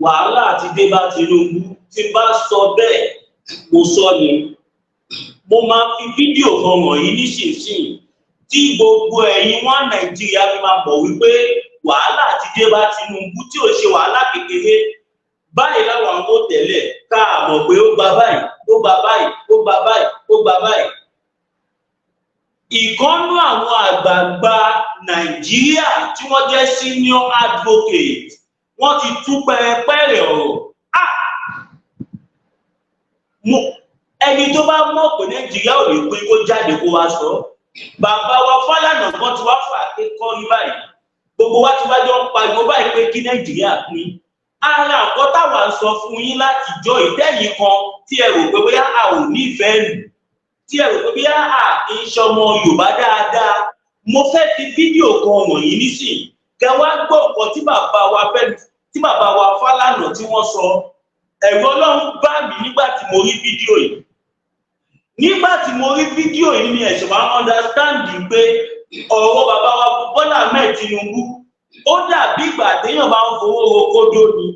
wàhálà àti dé bá Tinubu tí bá sọ bẹ́ẹ̀ mo sọ ni mo máa fi fídíò kan wọ̀nyí nísinsìnyí tí gbogbo ẹ̀yin wá Nàìjíríà fi máa mọ̀ wípé wàhálà àti dé bá Tinubu tí ò ṣe wàhálà kékeré báyìí láwọn àwọn tó tẹ̀lé ká mọ̀ pé ó gba báyìí ó gba báyìí ó gba báyìí ó gba báyìí. Ìkànnú àwọn àgbààgbà Nàìjíríà tí wọ́n jẹ́ senior advocate wọ́n ti tú pẹ́rẹpẹ́rẹ ọ̀rọ̀. Ẹni tó bá mọ̀ pé Nàìjíríà ò lè pín kó jáde kó wá sọ. Bàbá wa Falana kan ti wá fà kékọ́ ní báyìí. Gbogbo wa ti wá jọ ń pariwo báyìí pé kí Nàìjíríà pín. Ara nǹkan táwa ń sọ fún yín láti jọ ìtẹ́yìn kan tí ẹ rò pé bóyá a ò nífẹ̀ẹ́ nù. Tí ẹ rò pé bóyá a kì í ṣọmọ Yorùbá dáadáa. Mo fẹ́ fi fídíò kan wọ̀nyí nísìnyí. Kẹ wá gbọ́ nǹkan tí bàbá wa Falana tí wọ́n sọ. Ẹ̀rù Ọlọ́run bá mi nígbà tí mo rí fídíò yìí. Nígbà tí mo rí fídíò yìí ni ẹ̀ṣẹ̀ máa understand pé ọ̀rọ̀ bàbá wa Bọ́lá Ahmed Tinubu ó dàbí ìgbà téèyàn bá ń fowó rokódó ni.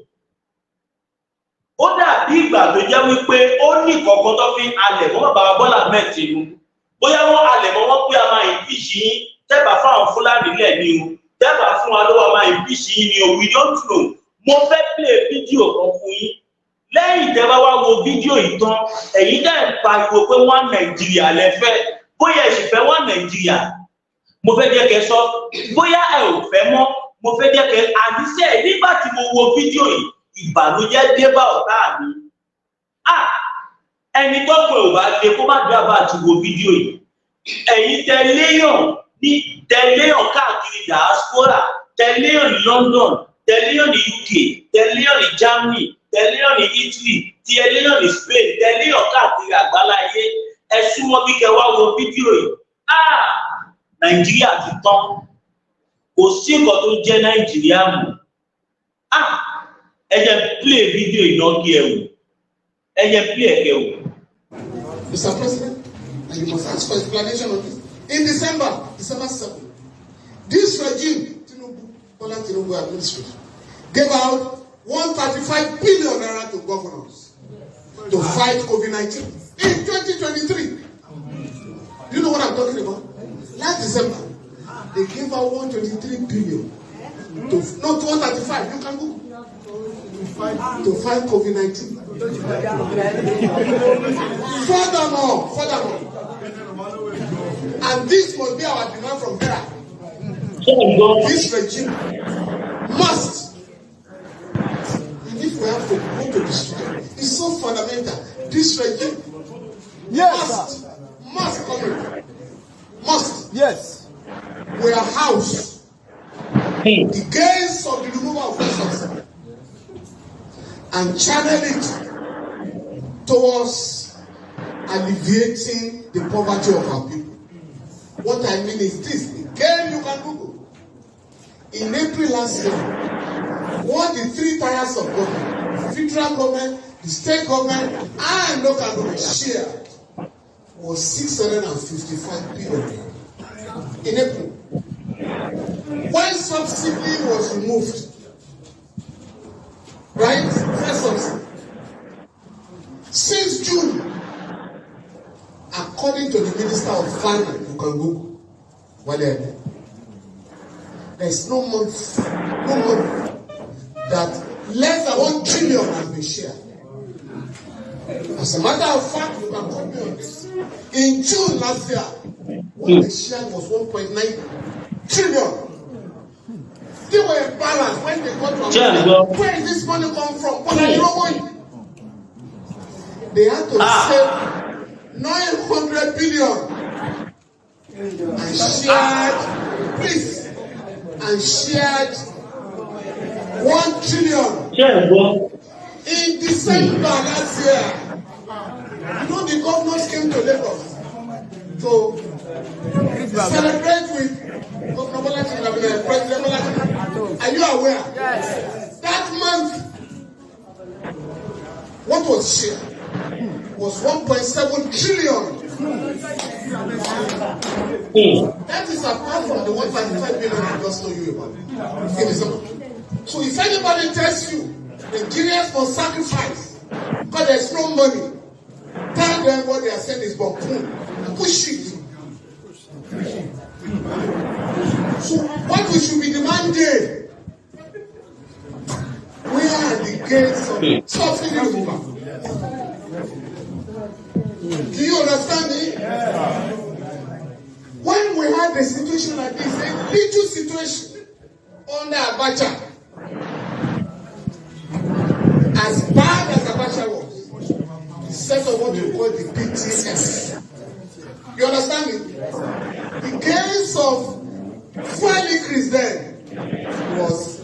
Ó dàbí ìgbà tó jẹ́ wípé ó ní kọ̀ọ̀kan tó fi halẹ̀ mọ́ bàbá wa Bọ́lá Ahmed Tinubu. Bóyá wọ́n halẹ̀ mọ́ wọ́n pé a máa ìfíṣì yín tẹ́bà fáwọn Fulani lẹ̀ ní o tẹ́bà fún wa lọ́wọ́ a máa ìfíṣì yín ni o we don't know. Mo fẹ́ play fídíò kan fún yín. Lẹ́yìn tẹ́ bá wá wo fídíò yìí tán ẹ̀yin dẹ̀ ń pariwo pé wọ́n Nàìjíríà lẹ fẹ́ bóyá ẹ sì fẹ́ wọ́n Nàìjíríà mo fẹ́ jẹ́ kẹ́ sọ bóyá ẹ ò fẹ́ mọ́ mo fẹ́ jẹ́ kẹ́ àníṣe nígbà tí mo wo fídíò yìí ìbànújẹ́ dé bá ọ̀tá mi. Ẹni tó pé ò bá lè kó má dábàá àti wo fídíò yìí. Ẹ̀yin tẹ̀léyàn káàkiri diaspora tẹ̀léyàn ní London tẹ̀léyàn ní UK tẹ̀léyàn ní Germany tẹ̀léyàn ní Italy tẹ̀léyàn ní Spain tẹ̀léyàn káàkiri àgbáláyé ẹ súnmọ́ bí kẹ́ wá wo fídíò yìí. Nàìjíríà ti tán kò sí nǹkan tó jẹ́ Nàìjíríà mọ́. Ẹ jẹ́ play fídíò iná kí ẹ wò ẹ jẹ́ play ẹ̀kẹ́ wò. Mr. President, and you must ask for explanation on this. In December 7, this regime, Bola Tinubu administration, gave out 135 billion naira to governors to fight COVID-19 in 2023. Do you know what I'm talking about? Last December, they gave out 123 billion to not 135. You can go to fight COVID-19. Furthermore, and this must be our demand from here. This regime must, and if we have to go to the street, it's so fundamental. This regime must come in. Must. Yes. We are house. The gains of the removal of resources and channel it towards alleviating the poverty of our people. What I mean is this. Again, you can Google. In April last year, what the three tiers of government, the federal government, the state government, and local government shared was 655 billion in April. When subsidy was removed, right? First subsidy. Since June, according to the Minister of Finance, you can Google, there's no month that less than 1 trillion has been shared. As a matter of fact, you can quote me on this. In June last year, what they shared was 1.9 trillion. They were in balance when they got to America. Where is this money come from? They had to save 900 billion and shared, please, and shared 1 trillion. In December last year, you know the governors came to Lagos to celebrate with Governor Bola Tinubu, President Bola Tinubu. Are you aware? Yes. That month, what was shared was 1.7 trillion. That is apart from the 135 billion I just told you about. So if anybody tells you Nigerians must sacrifice because there's no money. Tell them what they are saying is buffoon. Push it. So what we should be demanding? Where are the gates of subsidy removal? Do you understand me? When we had a situation like this, a little situation under Abacha, as bad as Abacha was, he set up what we call the PTS. You understand me? The case of fuel increase then was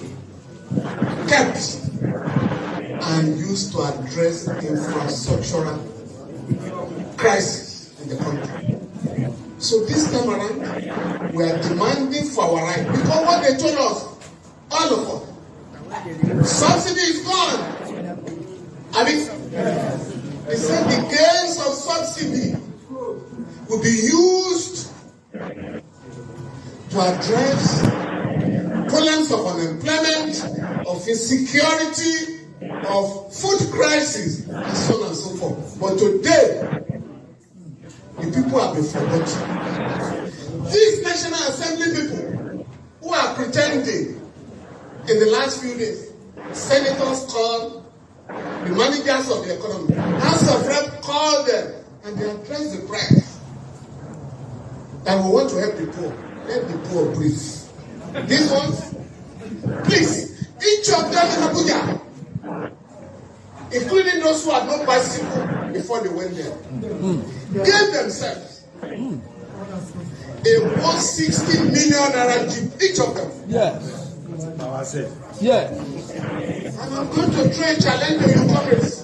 kept and used to address infrastructural crisis in the country. So this time around, we are demanding for our right because what they told us, all of us, subsidy is gone. I mean, they said the gains of subsidy will be used to address problems of unemployment, of insecurity, of food crisis, and so on and so forth. But today, the people have been forgotten. These National Assembly people who are pretending in the last few days, senators called, the managers of the economy, House of Rep called them, and they addressed the press that we want to help the poor. Let the poor breathe. These ones, please, each of them in Abuja, including those who had no bicycle before they went there, gave themselves a 160 million naira jeep, each of them. Yes. Yeah. And I'm going to try and challenge the Congress.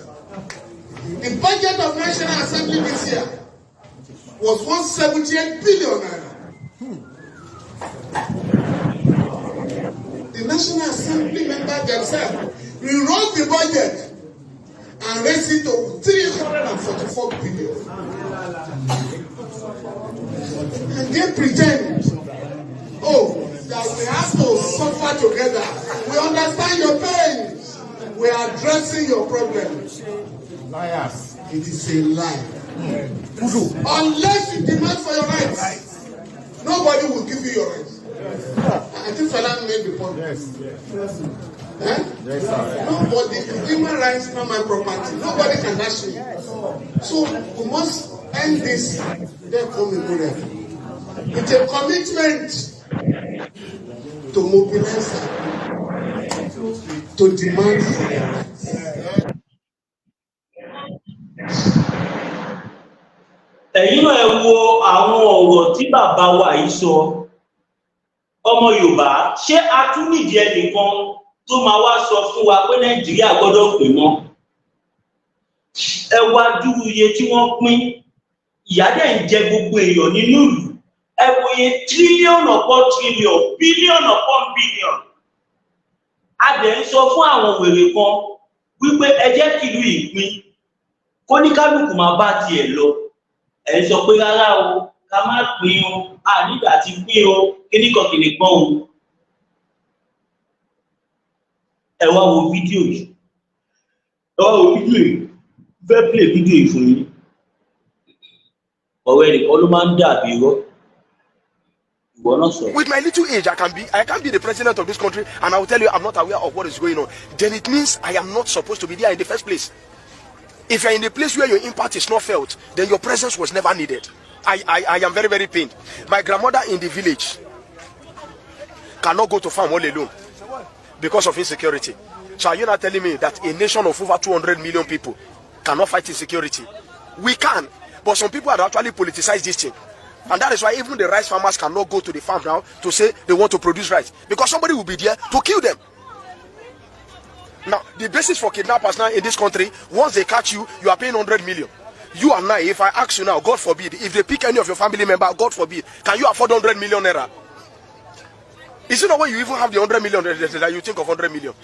The budget of National Assembly this year was 178 billion naira. The National Assembly members themselves rewrote the budget and raised it to 344 billion. And they pretend, that we have to suffer together. We understand your pain. We are addressing your problems. Liars. It is a lie. Unless you demand for your rights, nobody will give you your rights. I think Falana made the point. Yes. Yes, nobody, human rights is not my property. Nobody can dash me. So we must end this. Therefore, it's a commitment to mobilize to demand for their rights. Ẹ̀yin náà ẹ wo àwọn ọ̀rọ̀ tí bàbá wa yìí sọ. Ọmọ Yorùbá, ṣé a tún nídìí ẹnìkan tó máa wá sọ fún wa pé Nàìjíríà gbọ́dọ̀ pè mọ́? Ẹ wá dúró iye tí wọ́n pín, ìyà dẹ̀ ń jẹ gbogbo èèyàn nínú ìlú. Ẹ wo iye tírílíọ̀nù upon tírílíọ̀nù, bílíọ̀nù upon bílíọ̀nù. A dẹ̀ ń sọ fún àwọn wèrè kan wípé ẹ jẹ́ kí ìlú yìí pín, kó ní kálukú máa bá tiẹ̀ lọ. Ẹ sọ pé rárá o, ká má pín o, a nígbà tí pín o, kíníkan kìnìkan o. Ẹ wá wo fídíò yìí. Fẹ́ play fídíò yìí fún yín. Ọ̀rọ̀ ẹnìkan ló máa ń dàbí irọ́. With my little age, I can be the president of this country, and I will tell you I'm not aware of what is going on. Then it means I am not supposed to be there in the first place. If you're in the place where your impact is not felt, then your presence was never needed. I am very, very pained. My grandmother in the village cannot go to farm all alone because of insecurity. So are you not telling me that a nation of over 200 million people cannot fight insecurity? We can, but some people have actually politicized this thing. And that is why even the rice farmers cannot go to the farm now to say they want to produce rice, because somebody will be there to kill them. Now, the basis for kidnappers now in this country, once they catch you, you are paying 100 million. You and I, if I ask you now, God forbid, if they pick any of your family member, God forbid, can you afford 100 million naira? Is it not when you even have the 100 million that you think of 100 million?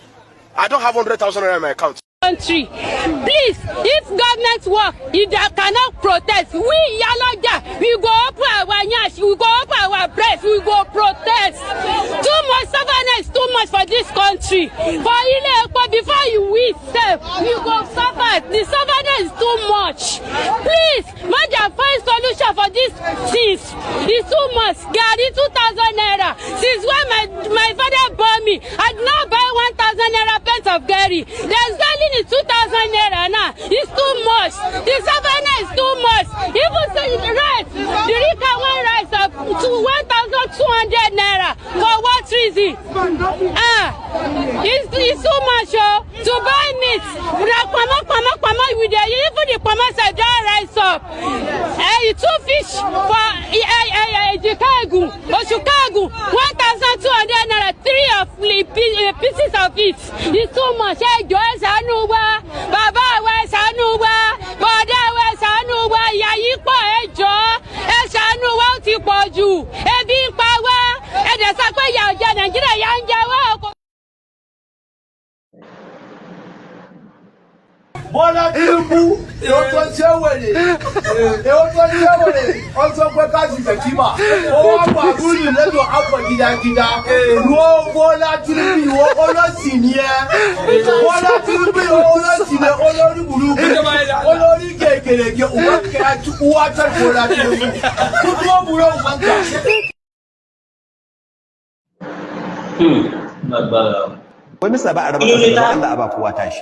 I don't have 100,000 naira in my account. country. Please, if government work, if they cannot protest, we Yaloja, we go up our nyash, we go up our press, we go protest. Too much stubbornness, too much for this country. For before you we serve, we go suffer. The stubbornness is too much. Please, Maja, find solution for this things. It's too much. Gary 2,000 naira. Since when my father bought me, I did not buy 1,000 naira pence of Gary. They're selling it 2,000 naira now. It's too much. The stubbornness is too much. Even the rice, the Rika one rice up to 1,200 naira. For what reason? It's too much, to buy meat. With the even the pama said rice up. Two fish for Chicago, 1,200 naira. 3 of pieces of it. It's too much. Joy Sanuba, Baba West Sanuba, Boda West Sanuba, Yayipo Ejo, Sanuba Tipoju, Ebi Power, and the Sakoya Nigeria Yanja. Bola Tinubu, Eoto Sewere, also Kwekazi Sekima, Owa Buni Leto Akwa Gida, Wo Bola Tinubu, Olo Senior, Bola Tinubu, Olo Senior, Olori Bulu, Olori Kekele, Uwata Bola Tinubu, Kutuo Buro Uwanta. Wani saba a raba kasa da Allah a ba kowa tashi.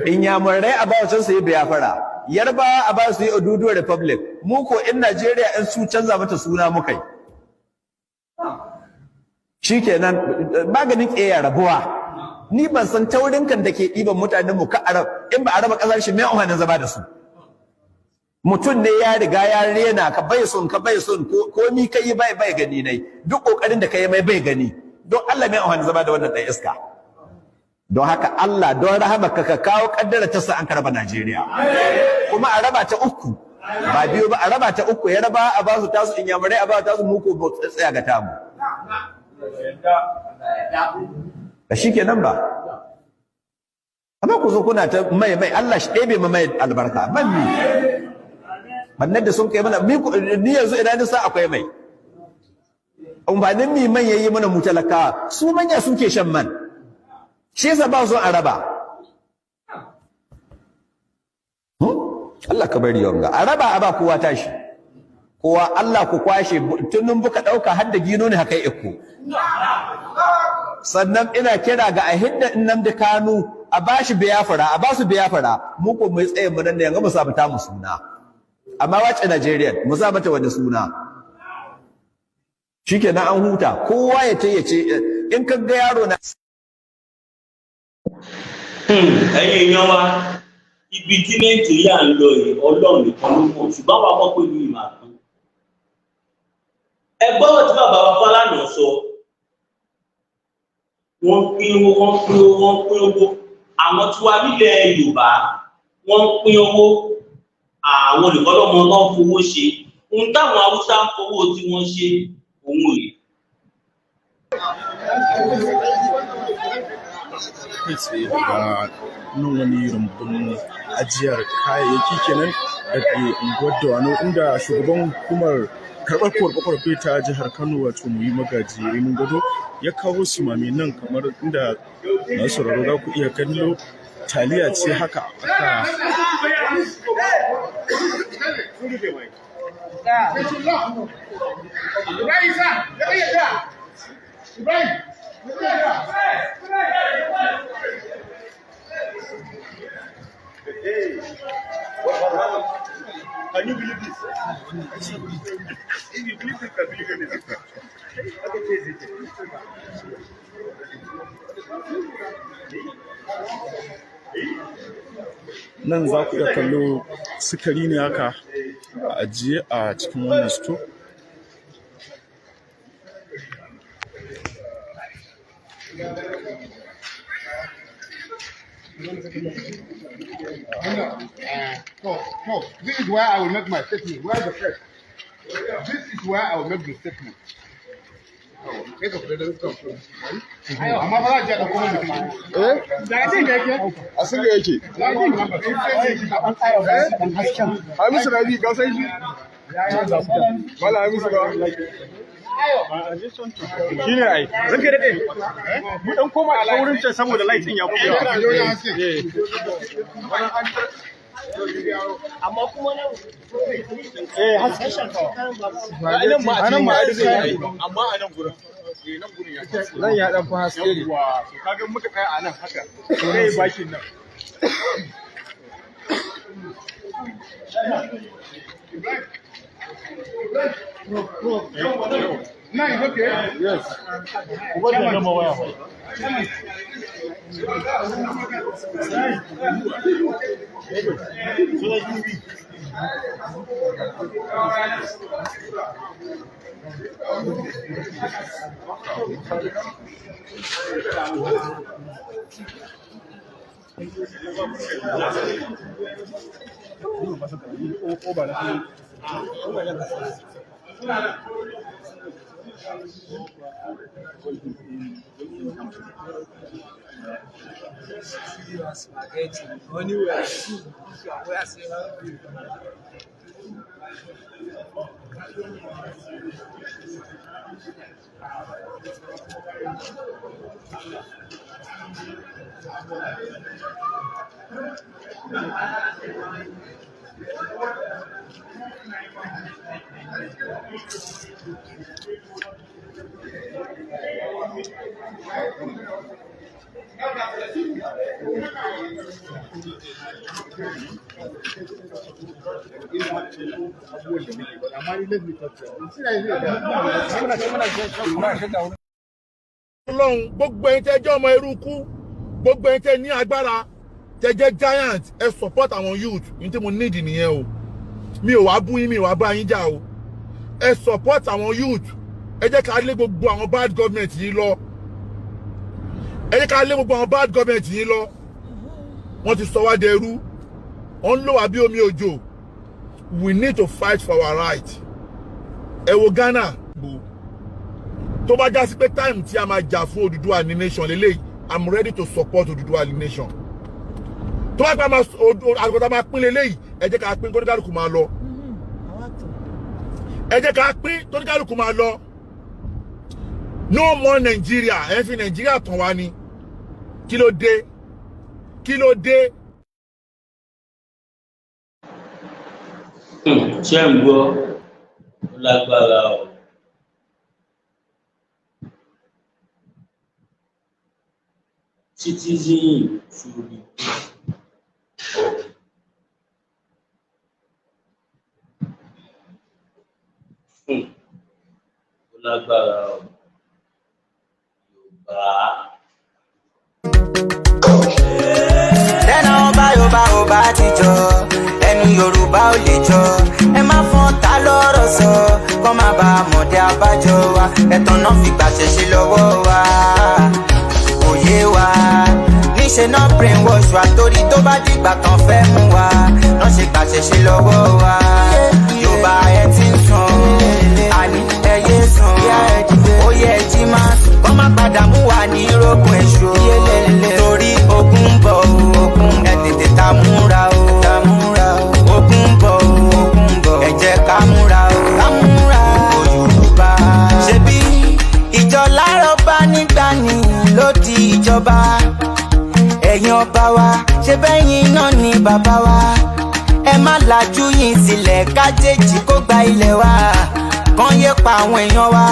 In yamurai a ba su yi biyafara, yarba a ba su yi Oduduwa Republic, mu ko in Najeriya in su canza mata suna mukai. Shikenan maganin ƙeya rabuwa. Ni ban san taurin kan da ke ɗiban mutanen mu ka Arab, in ba a raba ƙasar shi mai amfanin zama da su. Mutum ne ya riga ya rena ka bai son ko ni kai bai gani nai, duk kokarin da kai mai bai gani. Don Allah mai amfanin zama da wannan ɗan iska. Don haka Allah don rahamaka ka kawo kaddara ta sa an karaba Najeriya kuma a raba ta uku ba biyu ba a raba ta uku ya raba a ba su tasu in yamurai a ba su tasu muku ba tsaya ga tamu ba shikenan ba amma ku zo kuna ta mai Allah shi ɗebe ma mai albarka man mi bannan da sun kai mana ni yanzu idan ni sa akwai mai amfanin mi man yayi mana mu talakawa su manya suke shan man shi yasa ba su araba Allah ka bari yanga araba aba kowa tashi kowa Allah ku kwashe tunun buka dauka har da gino ne haka iko sannan ina kira ga ahidda innam da kanu a bashi biyafara a basu biyafara mu ko mai tsaye mu nan da yanga mu sa mata mu suna amma wace Najeriya mu sa mata wani suna shikenan an huta kowa ya tayace in ka ga yaro na ẹ̀yin èèyàn wa ibi tí Nàìjíríà ń lọ yìí Ọlọ́run nìkan ló mọ̀ ṣùgbọ́n wàá mọ̀ pé ní ìmọ̀ àtún ẹgbọ́n tí bàbá wa Falana sọ wọ́n pín owó àwọn tí wàá nílẹ̀ Yorùbá wọ́n pín owó àwọn olùkọ́lọ́mọ náà fowó ṣe ohun táwọn Haúsá ń fowó tí wọ́n ṣe òun rèé. kai tsaye daga nan wani rumbun ajiyar kayayyaki kenan da ke unguwar Dawano inda shugaban hukumar karɓar korafe ta jihar Kano wato Muyi Magaji Rimin Gado ya kawo simami nan kamar inda masu sauraro za ku iya kallo taliya ce haka aka Can you believe this? If you believe this, can believe this. nan za ku iya kallo sukari ne haka a ajiye a cikin wannan sto. No, this is where I will make my statement. Where is the press? This is where I will make the statement. Amma ba za a je da kuma mutum. Asiri yake. Hamisu Rabi ka san shi? Mala Hamisu ba. Shi ne ai. Zan kai daɗe. Mu ɗan koma a wurin can saboda light ɗin ya buɗe. Amma kuma nan hasken anan ma a zai yi amma a nan gurin nan ya dan fa haske ne to kaga muka kai a nan haka to dai bakin nan No, it's okay. Yes. What the number wire? Ọlọ́run gbogbo ẹ̀yin tẹ́ jẹ́ ọmọ eruku gbogbo ẹ̀yin tẹ́ ní agbára tẹ́ jẹ́ giant ẹ support àwọn youth ní tí mo need nìyẹn o mi ò wá bú yín mi ò wá bá yín jà o ẹ support àwọn youth ẹ jẹ́ ká lé gbogbo àwọn bad government yìí lọ ẹ jẹ́ ká lé gbogbo àwọn bad government yìí lọ wọ́n ti sọ wá dẹrú wọ́n ń lò wá bí omi òjò we need to fight for our right ẹ wo Ghana tó bá já sí pé time tí a máa jà fún Odùduwà ní nation lélẹ́yìí I'm ready to support Odùduwà ní nation tó bá gba àgọ́ta máa pín lélẹ́yìí ẹ jẹ́ ká pín kó ní kálukú máa lọ ẹ jẹ́ ká pín tó ní kálukú máa lọ no more Nigeria ẹ fi Nigeria tàn wá ní kí ló dé ṣé ń gbọ́ ó lágbára o. Citizen should be ó lágbára o. Yorùbá. Lẹ́nà ọba ti jọ ẹnu Yorùbá ò lè jọ ẹ má fọ́n ta lọ́rọ̀ sọ kọ́ má ba mọ̀dé abájọ wa ẹ̀tàn náà fi gbàṣẹ ṣe lọ́wọ́ wa òye wa níṣẹ́ náà brainwash wa torí tó bá dìgbà kan fẹ́ mú wa náà ṣe gbàṣẹ ṣe lọ́wọ́ wa Yorùbá ẹ ti ń sùn àní ẹyẹ sùn ó yẹ ẹjí máa sùn kọ́ má padà mú wa ní rógùn èṣù torí ogun ń bọ̀ ẹ tètè ta múra o ogun ń bọ̀ ẹ jẹ́ ká múra o Yorùbá ṣebí ìjọ lárọ̀ bá nígbà ní ló di ìjọba ẹ̀yin ọba wa ṣe bẹ́yìn náà ni bàbá wa ẹ má lajú yín sílẹ̀ kájèjì kó gba ilẹ̀ wa kàn yé pa àwọn èèyàn wa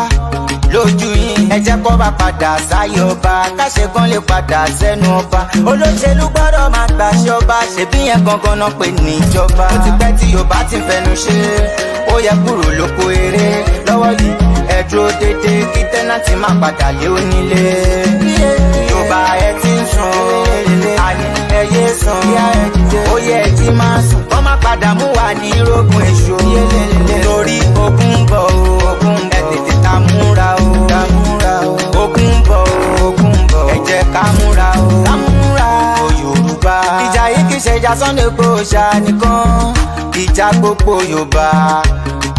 lójú yín ẹ jẹ́ kó bá padà sáyé ọba káṣe kan lè padà sẹ́nu ọba olóṣèlú gbọ́dọ̀ máa gbàṣẹ ọba ṣèbí yẹn gangan náà pè ní ìjọba ó ti pẹ́ tí Yorùbá ti fẹnu ṣe ó yẹ kúrò lóko eré lọ́wọ́ yìí ẹ dúró dédé kí tẹ́nàtì má padà lé onílé Yorùbá ẹ ti ń sùn àní ẹyẹ sùn ó yẹ ẹ jí máa sùn kọ́ má padà mú wa ní rógùn èṣù torí ogun ń bọ̀ ẹ tètè ta múra o ogun ń bọ̀ ẹ jẹ́ ká múra o Yorùbá ìjà yìí kì í ṣe ìjà Sunday Igboho ṣá nìkan ìjà gbogbo Yorùbá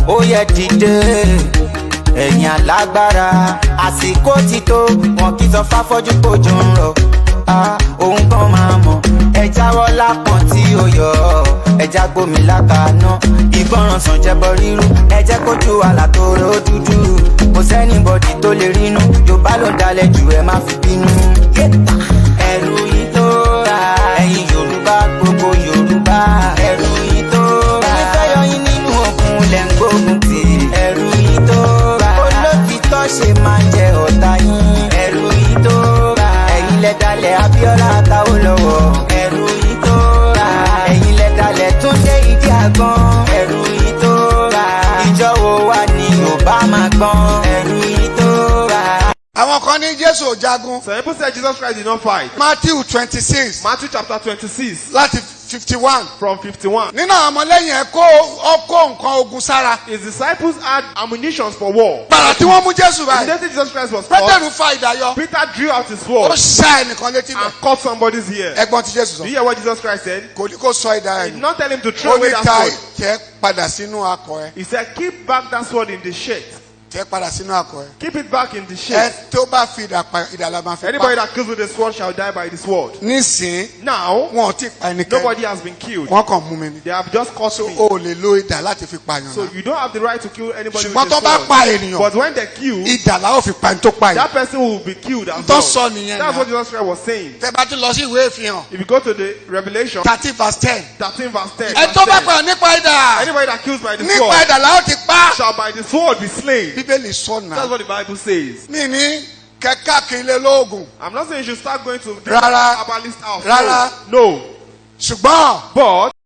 ó yẹ dìde ẹ̀yin alágbára àsìkò ti tó wọn kì í sọ fáfọ́jú pójú ń rọ̀ òun gan máa mọ̀ ẹ jáwọ́ lápọ̀n tí ó yọ ẹ já gbómi lákàánú ìgbọràn sàn jẹbọ rírú ẹ jẹ́ kójú àlà tó ró dúdú kò sẹ́nìbọ̀dì tó lè rínú Yorùbá ló dalẹ̀ jù ẹ má fi bínú. ẹ̀rù yìí tó ra ẹ̀yin Yorùbá gbogbo Yorùbá ẹ̀rù yìí tó ra ẹni fẹ́ yọ yín nínú ogun lẹ́ ń gbógun tì ẹ̀rù yìí tó ra olótìtọ́ ṣe máa jẹ ọ̀tá yín ẹ̀rù yìí tó ra ẹ̀yin lẹ dalẹ̀ Abíọ́lá àtàwọn lọ́wọ́ ẹ̀rù yìí tó ra ẹ̀yin lẹ dalẹ̀ Túndé Ìdí Àgbọn ẹ̀rù yìí tó ra ìjọ wo wà ní Yorùbá máa gbọ́n ẹ̀rù yìí tó ra. Àwọn kan ní Jésù ò jagun. Some people said Jesus Christ did not fight. Matthew 26. Matthew chapter 26. Láti 51. From 51. Nínú àwọn ọmọlẹ́yìn ẹ̀ kó nǹkan ogun sára. His disciples had ammunitions for war. Gbàrà tí wọ́n mú Jésù báyìí. The day Jesus Christ was caught, Pétérù fa idà yọ. Peter drew out his sword. Ó ṣá ẹnìkan létí and cut somebody's ear. Ẹ̀gbọ́n ti Jésù sọ. Do you hear what Jesus Christ said? Kò ní kó sọ idà He ẹ̀. did not tell him to throw away that sword. Ó ní ká tẹ́ padà sínú akọ ẹ̀. He said, keep back that sword in the shirt. Tẹ́ padà sínú akọ ẹ̀. Keep it back in the shirt. Ẹ tó bá fi idà la máa fi pa. Anybody that kills with the sword shall die by the sword. Nísìn. Now, wọn ò tí ì pa ẹnikẹ́ni. nobody has been killed. Wọ́n kàn mú mi ni. They have just caught me. O lè lo idà láti fi pààyàn. So you don't have the right to kill anybody with ṣùgbọ́n a tó bá sword. pa ènìyàn. But when they kill, idà la ó fi pa ẹni tó pa yìí. that person will be killed as Tó well. sọ nìyẹn That's náà. what Jesus Christ was saying. Tẹ́ bá tún lọ sí ìwé ìfihàn. If you go to the Revelation 13 verse 10. 13 verse 10. Ẹ tó bá pààyàn nípa idà. Anybody that kills by the Nípa sword idà la ó ti pa. shall by the sword be slain. Bíbélì sọ náà. That's what the Bible says. Mi ní kẹ́kẹ́ kiri lóògùn. I'm not saying you should start going to the Rárá. herbalist house. Rárá. No. Ṣùgbọ́n. But